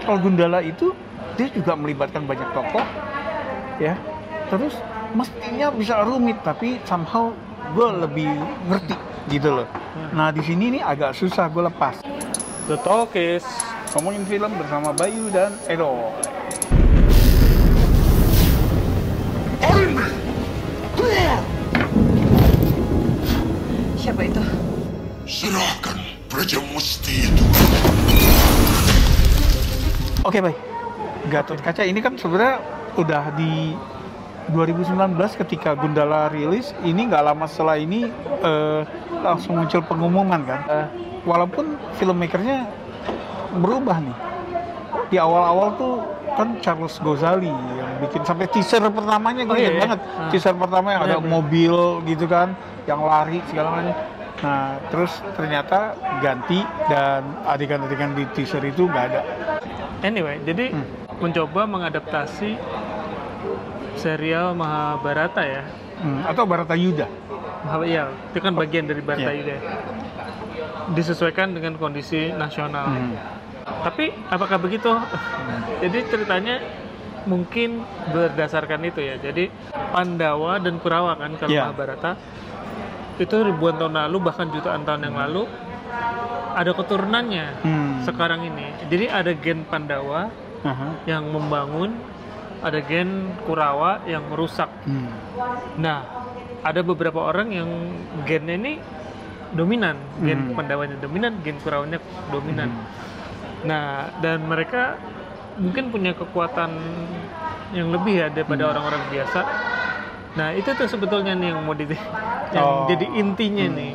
Kalau Gundala itu dia juga melibatkan banyak tokoh, ya. Terus mestinya bisa rumit, tapi somehow gue lebih ngerti gitu loh. Nah di sini nih agak susah gue lepas. The Talkies, ngomongin film bersama Bayu dan Edo. Siapa itu? Serahkan Praja Musti itu. Oke, baik. Gatot Kaca ini kan sebenarnya udah di 2019 ketika Gundala rilis, ini nggak lama setelah ini langsung muncul pengumuman kan. Walaupun filmmakernya berubah nih. Di awal-awal tuh kan Charles Ghazali yang bikin, sampai teaser pertamanya gue ingat banget. Teaser pertama yang ada mobil gitu kan, yang lari segala macam. Nah, terus ternyata ganti dan adegan-adegan di teaser itu nggak ada. Anyway, jadi mencoba mengadaptasi serial Mahabharata ya. Atau Bharatayuddha. Iya, itu kan bagian dari Bharatayuddha. Disesuaikan dengan kondisi nasional. Tapi apakah begitu? Jadi ceritanya mungkin berdasarkan itu ya. Jadi Pandawa dan Kurawa kan kalau Mahabharata itu ribuan tahun lalu, bahkan jutaan tahun yang lalu ada keturunannya sekarang ini. Jadi ada gen Pandawa yang membangun, ada gen Kurawa yang merusak. Nah, ada beberapa orang yang gennya ini dominan, gen Pandawanya dominan, gen Kurawanya dominan. Nah, dan mereka mungkin punya kekuatan yang lebih ya daripada orang-orang biasa. Nah, itu tuh sebetulnya nih yang mau yang jadi intinya nih.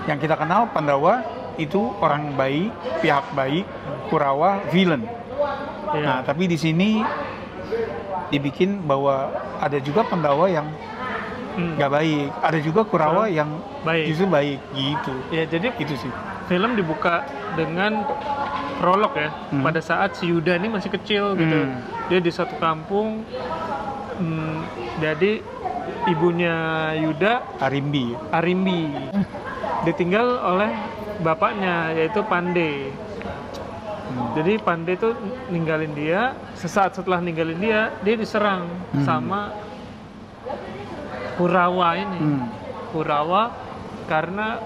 Yang kita kenal Pandawa itu orang baik, pihak baik, Kurawa villain. Nah, tapi di sini dibikin bahwa ada juga Pandawa yang nggak baik, ada juga Kurawa yang justru baik gitu. Ya, jadi itu sih. Film dibuka dengan prolog ya. Pada saat si Yuda ini masih kecil gitu. Dia di satu kampung. Jadi ibunya Yuda Arimbi ditinggal oleh bapaknya yaitu Pandey. Jadi Pandey itu ninggalin dia. Sesaat setelah ninggalin dia diserang sama Kurawa ini. Kurawa karena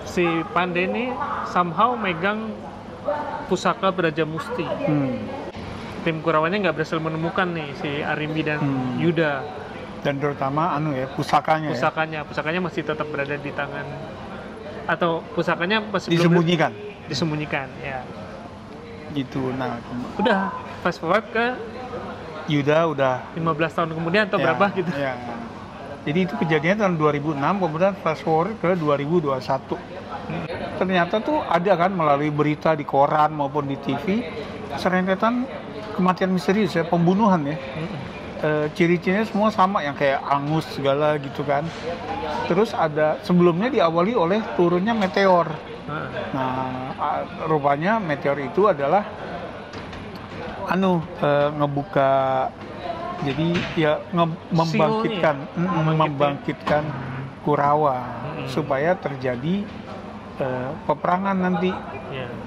si Pandey ini somehow megang pusaka Braja Musti. Tim Kurawanya nggak berhasil menemukan nih si Arimbi dan Yuda. Dan terutama pusakanya. Pusakanya masih tetap berada di tangan, atau pusakanya masih disembunyikan ya. Gitu. Nah, udah fast forward ke Yuda udah 15 tahun kemudian atau berapa gitu. Ya. Jadi itu kejadiannya tahun 2006, kemudian fast forward ke 2021. Ternyata tuh ada kan melalui berita di koran maupun di TV serentetan kematian misterius ya, pembunuhan ya. Ciri-cirinya semua sama, yang kayak angus segala gitu kan. Terus ada sebelumnya diawali oleh turunnya meteor. Nah, rupanya meteor itu adalah ngebuka, jadi ya membangkitkan Kurawa supaya terjadi peperangan nanti.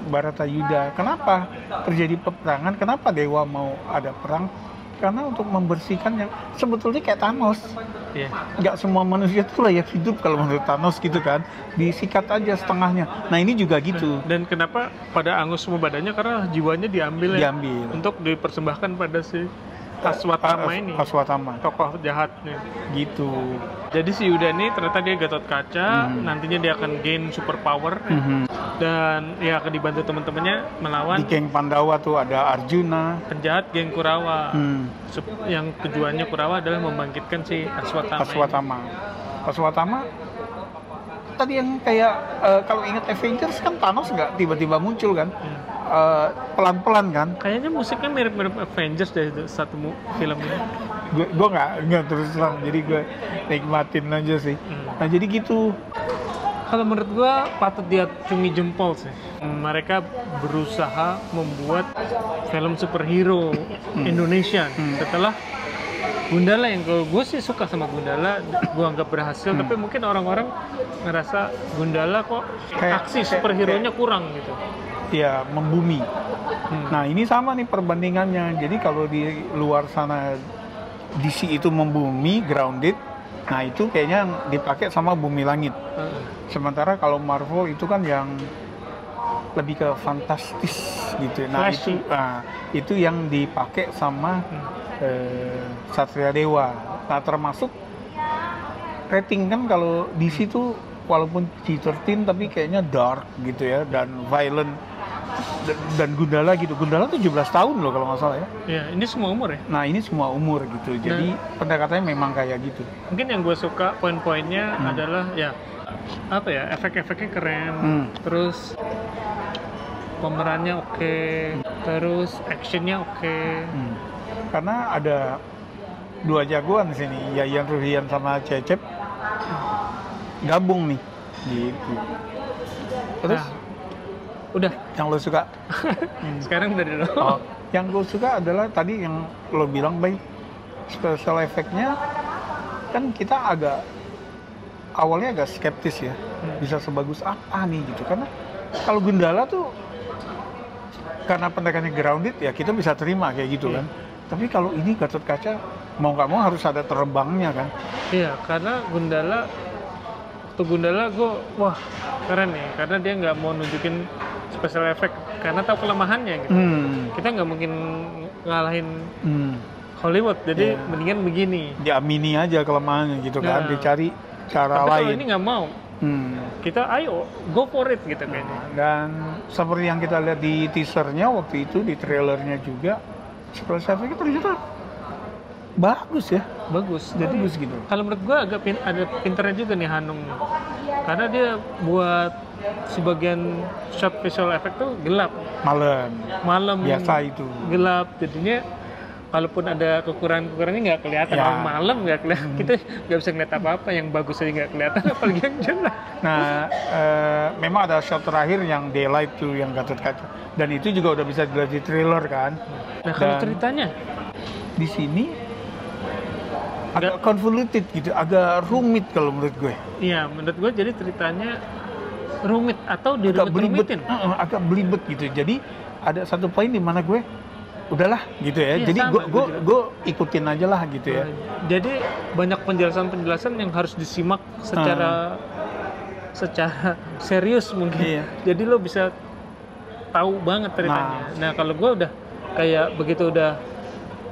Bharatayuddha. Kenapa terjadi peperangan? Kenapa dewa mau ada perang? Karena untuk membersihkan yang sebetulnya kayak Thanos. Nggak semua manusia itu layak hidup kalau menurut Thanos gitu kan. Disikat aja setengahnya. Nah ini juga gitu. Dan kenapa pada angus semua badannya? Karena jiwanya diambil. Untuk dipersembahkan pada si Aswatthama ini. Tokoh jahatnya. Gitu. Jadi si Yuda ini ternyata dia Gatot Kaca. Nantinya dia akan gain super power. Dan ya akan dibantu teman-temannya melawan. Di geng Pandawa tuh ada Arjuna, penjahat geng Kurawa. Yang tujuannya Kurawa adalah membangkitkan si Aswatthama. Tadi yang kayak kalau ingat Avengers kan Thanos nggak tiba-tiba muncul kan. Pelan-pelan kan. Kayaknya musiknya mirip-mirip Avengers dari satu film ini. Gue nggak terus terang, jadi gue nikmatin aja sih. Nah jadi gitu. Kalau menurut gue patut diacungi jempol sih. Mereka berusaha membuat film superhero Indonesia setelah Gundala, yang kalau gue sih suka sama Gundala, gue anggap berhasil. Tapi mungkin orang-orang ngerasa Gundala kok aksi superhero-nya kurang gitu. ya membumi. Nah ini sama nih perbandingannya. Jadi kalau di luar sana DC itu membumi, grounded. Nah itu kayaknya yang dipakai sama bumi langit. Sementara kalau Marvel itu kan yang lebih ke fantastis gitu. Nah Flashy. itu yang dipakai sama Satria Dewa. Nah termasuk rating kan kalau DC tuh walaupun G13 tapi kayaknya dark gitu ya dan violent dan Gundala gitu. Gundala 17 tahun loh kalau nggak salah ya. Ya, ini semua umur ya. Nah ini semua umur gitu. Jadi pendekatannya memang kayak gitu. Mungkin yang gue suka poin-poinnya adalah ya apa ya, efek-efeknya keren, terus pemerannya oke, terus actionnya oke. Karena ada dua jagoan di sini, Yayan Ruhian sama Cecep gabung nih gitu. Terus Udah, yang lo suka? sekarang dari lo. Oh, yang gue suka adalah tadi yang lo bilang, baik special effect-nya kan kita awalnya agak skeptis ya, bisa sebagus apa nih gitu. Karena kalau Gundala tuh karena pendekannya grounded ya kita bisa terima kayak gitu kan. Tapi kalau ini Gatot Kaca mau nggak mau harus ada terbangnya kan. Iya, karena Gundala gue wah keren nih, karena dia nggak mau nunjukin special effect karena tahu kelemahannya gitu. Kita nggak mungkin ngalahin Hollywood, jadi mendingan begini. Diamini aja kelemahannya gitu kan, dicari cara Tapi lain. kalau ini nggak mau, kita ayo go for it gitu kayaknya. Dan seperti yang kita lihat di teasernya waktu itu, di trailernya juga, special effect-nya ternyata bagus ya. Bagus. Jadi Bagus gitu. kalau menurut gua agak ada pinternya juga nih Hanung, karena dia buat sebagian shot visual effect tuh gelap, malam biasa itu. gelap, jadinya kalaupun ada kekurangannya nggak kelihatan. Ya. Kalau malam nggak kelihatan, kita nggak bisa ngeliat apa-apa, yang bagus aja nggak kelihatan, apalagi yang jelek. Nah, memang ada shot terakhir yang daylight tuh, yang Gatot Kaca, dan itu juga udah bisa dilihat di trailer kan. Nah kalau Dan ceritanya di sini agak convoluted gitu, agak rumit kalau menurut gue. iya, menurut gue jadi ceritanya rumit atau Agak belibet, dirumit-rumitin. agak belibet gitu. Jadi ada satu poin di mana gue udahlah gitu ya. Iya, Jadi sama, gue ikutin aja lah gitu ya. Jadi banyak penjelasan-penjelasan yang harus disimak secara serius mungkin. Iya. Jadi lo bisa tahu banget ceritanya. Nah kalau gue udah kayak begitu udah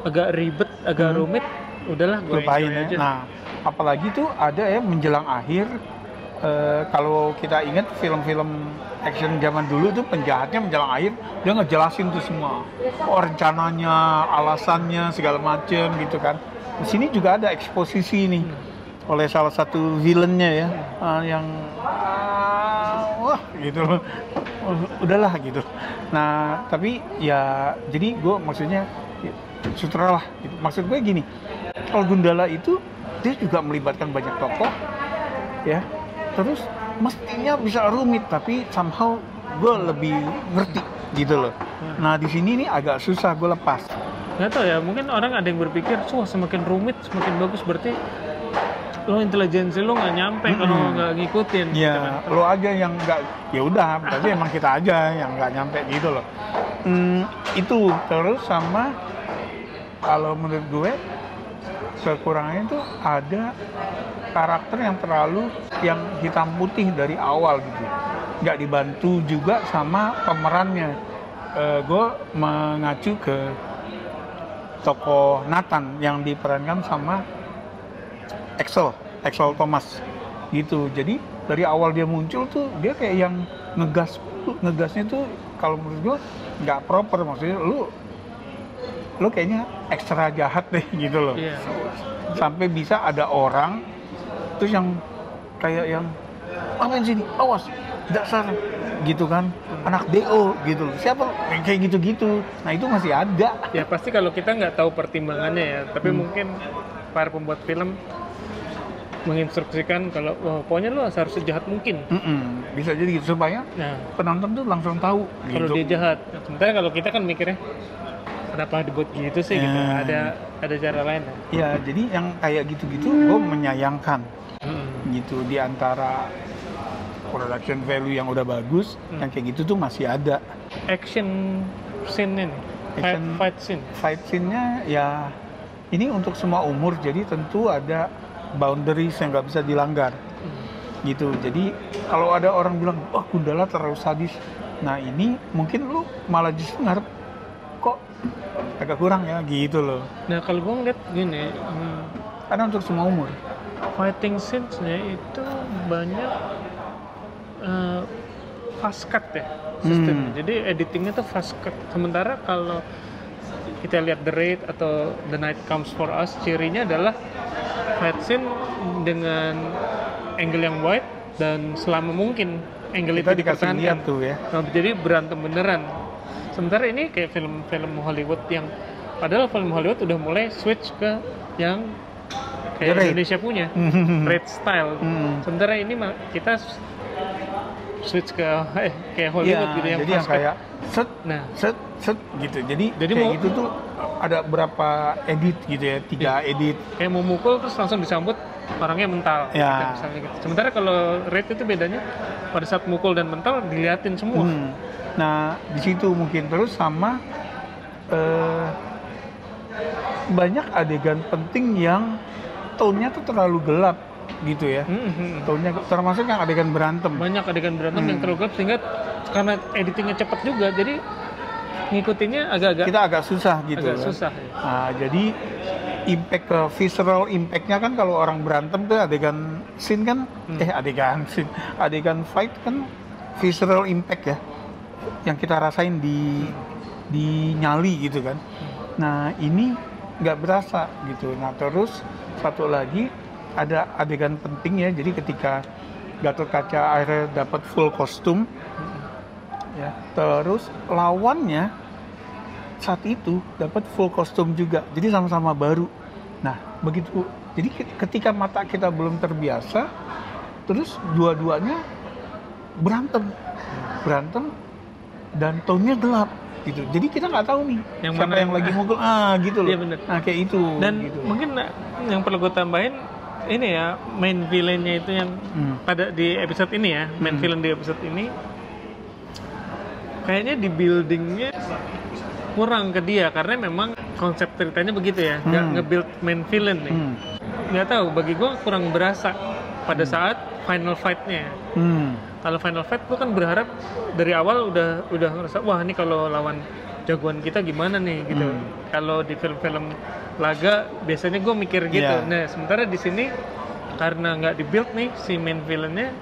agak ribet, agak rumit, udahlah gue Lupain enjoy ya. aja. Nah, apalagi tuh ada ya menjelang akhir. Kalau kita ingat film-film action zaman dulu tuh penjahatnya menjelang akhir dia ngejelasin tuh semua, rencananya, alasannya segala macem gitu kan. Di sini juga ada eksposisi nih oleh salah satu villainnya ya, yang wah gitu loh, udahlah gitu. Nah tapi ya jadi gue maksudnya sutera lah. Gitu. Maksud gue gini, kalau Gundala itu dia juga melibatkan banyak tokoh ya. Terus mestinya bisa rumit tapi somehow gue lebih ngerti gitu loh. Nah di sini nih agak susah gue lepas. Nggak tahu ya, mungkin orang ada yang berpikir, wah semakin rumit semakin bagus, berarti lo intelijensi lo nggak nyampe kalau nggak ngikutin. Ya gitu kan. lo aja yang nggak, ya udah berarti emang kita aja yang nggak nyampe gitu loh. Itu terus sama kalau menurut gue kekurangannya tuh ada karakter yang terlalu yang hitam putih dari awal gitu, nggak dibantu juga sama pemerannya. Gue mengacu ke tokoh Nathan yang diperankan sama Axel Thomas gitu. Jadi dari awal dia muncul tuh dia kayak yang ngegasnya tuh kalau menurut gue nggak proper. Maksudnya lu kayaknya ekstra jahat deh gitu loh. Iya. Sampai bisa ada orang terus yang kayak yang ngapain sini, awas dasar gitu kan, anak DO gitu loh, siapa yang kayak gitu-gitu. Nah itu masih ada. Ya pasti kalau kita nggak tahu pertimbangannya ya, tapi mungkin para pembuat film menginstruksikan kalau wah, pokoknya lo harus sejahat mungkin. Bisa jadi gitu supaya penonton tuh langsung tahu Kalau gitu. dia jahat. Sementara kalau kita kan mikirnya kenapa dibuat gitu sih gitu. Ada cara lain ya. Ya jadi yang kayak gitu-gitu gue menyayangkan gitu di antara production value yang udah bagus, yang kayak gitu tuh masih ada. Action scene ini, Action- fight scene. Fight scene-nya ya ini untuk semua umur, jadi tentu ada boundaries yang nggak bisa dilanggar gitu. Jadi kalau ada orang bilang, wah Gundala terlalu sadis, nah ini mungkin lu malah justru ngarep kok agak kurang ya gitu loh, Nah kalau gue ngeliat gini, karena untuk semua umur. fighting scenes-nya itu banyak fast cut ya sistemnya. Jadi editingnya tuh fast cut. Sementara kalau kita lihat The Raid atau The Night Comes For Us, cirinya adalah fight scene dengan angle yang wide dan selama mungkin angle Kita itu dikasih lihat dipertahankan. tuh ya. Nah, jadi berantem beneran. Sementara ini kayak film-film Hollywood yang padahal film Hollywood udah mulai switch ke yang kayak Raid. Indonesia punya Raid style. Sementara ini kita switch ke kayak Hollywood Iya, gitu yang jadi yang fast cut. kayak set Nah, set gitu. Jadi kayak mau- gitu tuh ada berapa edit gitu ya, 3 edit. kayak mau mukul terus langsung disambut orangnya mental. Ya. gitu, misalnya gitu. Sementara kalau Raid itu bedanya pada saat mukul dan mental diliatin semua. Nah, di situ mungkin terus sama banyak adegan penting yang tone-nya tuh terlalu gelap gitu ya. Tone-nya termasuk yang adegan berantem. Banyak adegan berantem yang terlalu gelap sehingga karena editingnya cepat juga jadi ngikutinnya agak-agak Kita agak susah gitu. agak kan. susah ya. Nah, jadi impact ke visceral impact-nya kan kalau orang berantem tuh adegan scene kan adegan scene, adegan fight kan visceral impact ya yang kita rasain di nyali gitu kan. Nah, ini nggak berasa gitu. Nah, terus satu lagi ada adegan penting ya. Jadi ketika Gatot-Kaca akhirnya dapat full kostum ya, terus lawannya saat itu dapat full kostum juga, jadi sama-sama baru. Nah begitu, jadi ketika mata kita belum terbiasa, terus dua-duanya berantem dan tone-nya gelap gitu, jadi kita nggak tahu nih Yang siapa mana yang lagi mukul gitu loh. Iya, bener. Nah kayak itu Dan gitu. mungkin yang perlu gue tambahin ini ya, main villain-nya itu yang pada di episode ini ya, main villain di episode ini kayaknya di buildingnya kurang ke dia karena memang konsep ceritanya begitu ya, nggak nge-build main villain nih. Nggak tahu, bagi gue kurang berasa pada saat final fight-nya. Kalau final fight gue kan berharap dari awal udah ngerasa wah ini kalau lawan jagoan kita gimana nih gitu. Kalau di film-film laga biasanya gue mikir gitu. Yeah. Nah sementara di sini karena nggak di-build nih si main villain-nya,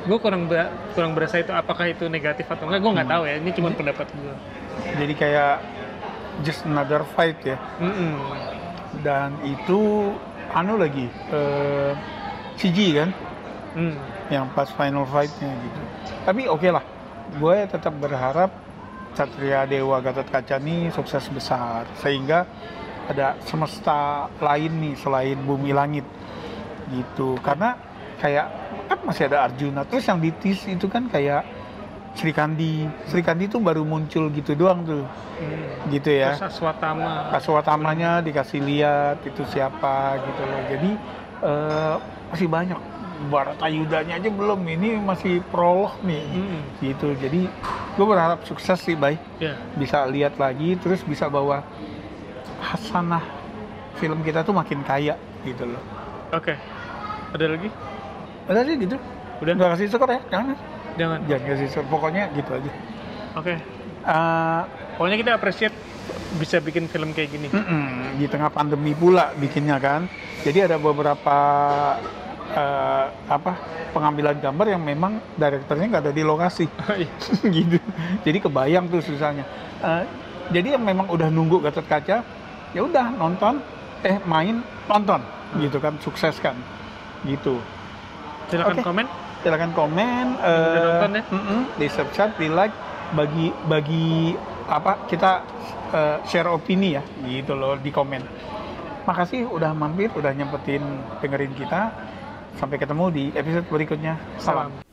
gue kurang berasa itu. Apakah itu negatif atau enggak gue nggak tahu ya. Ini cuma pendapat gue. Jadi kayak just another fight ya. Dan itu lagi CG kan yang pas final fight-nya gitu. Tapi oke lah, gue tetap berharap Satria Dewa Gatot-Kaca ini sukses besar sehingga ada semesta lain nih selain bumi langit gitu. Karena kayak kan masih ada Arjuna, terus yang di tease itu kan kayak Sri Kandi tuh baru muncul gitu doang tuh gitu ya. Terus Aswatamanya dikasih lihat itu siapa gitu loh. Jadi masih banyak. Baratayudanya aja belum, ini masih prolog nih gitu. Jadi gue berharap sukses sih Bay. Bisa lihat lagi terus bisa bawa hasanah film kita tuh makin kaya gitu loh. Oke. Ada lagi? Udah sih gitu. Udah? Nggak kasih skor ya? Jangan kasih skor, pokoknya gitu aja. Oke. Pokoknya kita appreciate bisa bikin film kayak gini. Di tengah pandemi pula bikinnya kan. Jadi ada beberapa pengambilan gambar yang memang direkturnya nggak ada di lokasi gitu. Jadi kebayang tuh susahnya. Jadi yang memang udah nunggu Gatot-Kaca, ya udah nonton, main nonton gitu kan, sukses kan gitu. Silakan komen. Silakan komen. Udah nonton ya? Di subscribe, di like, bagi kita share opini ya gitu loh di komen. Makasih udah mampir, udah nyempetin dengerin kita. Sampai ketemu di episode berikutnya. Salam.